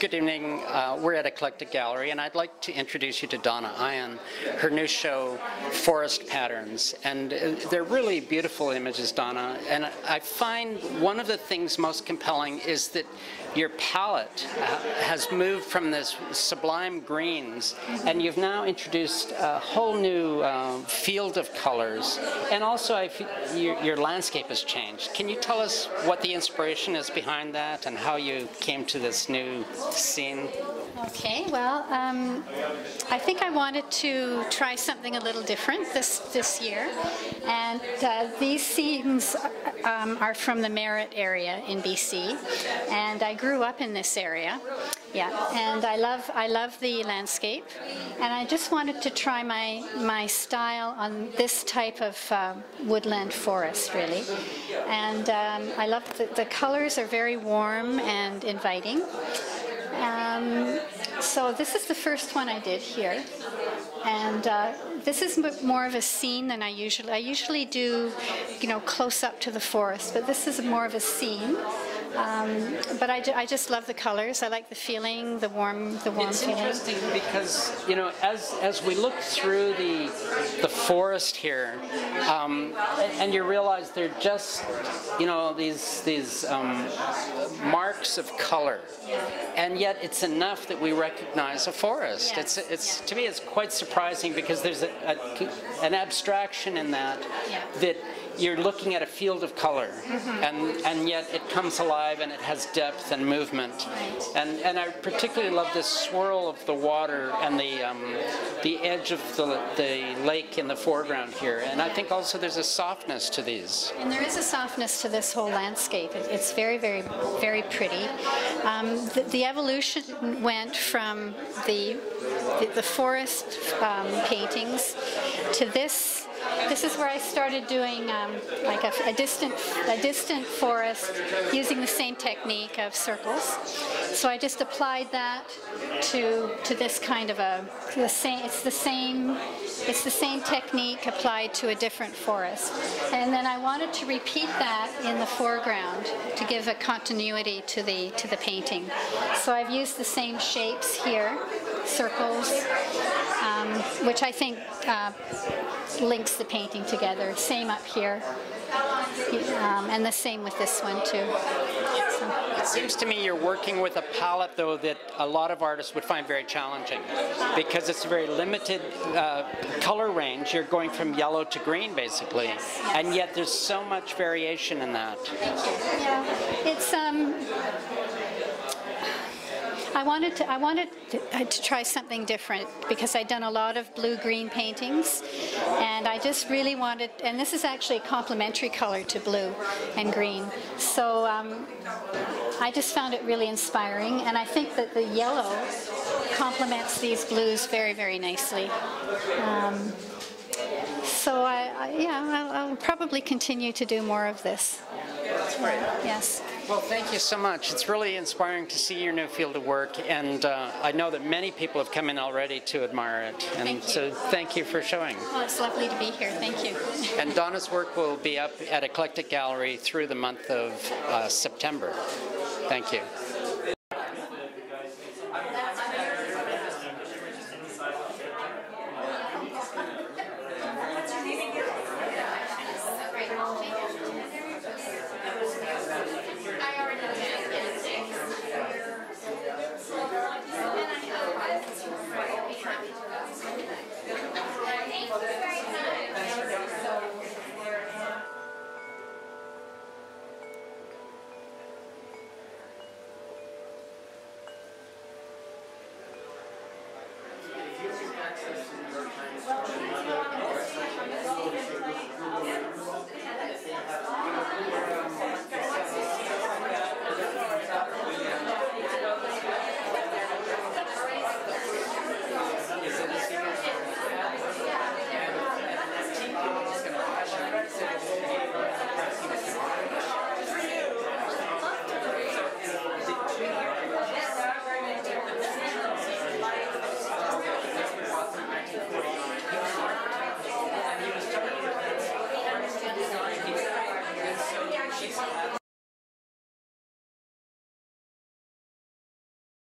Good evening. We're at Eclectic Gallery, and I'd like to introduce you to Donna Ion, her new show, Forest Patterns. And they're really beautiful images, Donna. And I find one of the things most compelling is that your palette has moved from this sublime greens, and you've now introduced a whole new field of colors. And also, your landscape has changed. Can you tell us what the inspiration is behind that and how you came to this new scene? Okay, well, I think I wanted to try something a little different this year, and these scenes are from the Merritt area in BC, and I grew up in this area. Yeah, and I love the landscape, and I just wanted to try my style on this type of woodland forest, really. And I love the colors are very warm and inviting. So this is the first one I did here, and this is more of a scene than I usually do, you know, close up to the forest, but this is more of a scene. But I just love the colors. I like the feeling, the warm feeling. It's interesting because, you know, as we look through the forest here, and you realize they're just, you know, these marks of color, and yet it's enough that we recognize a forest. Yes. It's to me it's quite surprising because there's an abstraction in that that you're looking at a field of color, and yet it comes alive and it has depth and movement. Right. And I particularly love this swirl of the water and the edge of the lake in the foreground here. And I think also there's a softness to these. And there is a softness to this whole landscape. It's very, very, very pretty. The evolution went from the forest paintings to this. This is where I started doing like a distant forest using the same technique of circles. So I just applied that to this kind of it's the same technique applied to a different forest. And then I wanted to repeat that in the foreground to give a continuity to the painting. So I've used the same shapes here, circles, which I think links the painting together. Same up here, and the same with this one too. So. It seems to me you're working with a palette, though, that a lot of artists would find very challenging because it's a very limited color range. You're going from yellow to green, basically, yes. And yet there's so much variation in that. Yeah, it's I wanted to try something different because I'd done a lot of blue-green paintings, and I just really wanted, and this is actually a complementary color to blue and green, so I just found it really inspiring, and I think that the yellow complements these blues very, very nicely. So I'll probably continue to do more of this. That's great. Yes. Well, thank you so much. It's really inspiring to see your new field of work, and I know that many people have come in already to admire it. And so thank you for showing. Well, it's lovely to be here. Thank you. And Donna's work will be up at Eclectic Gallery through the month of September. Thank you.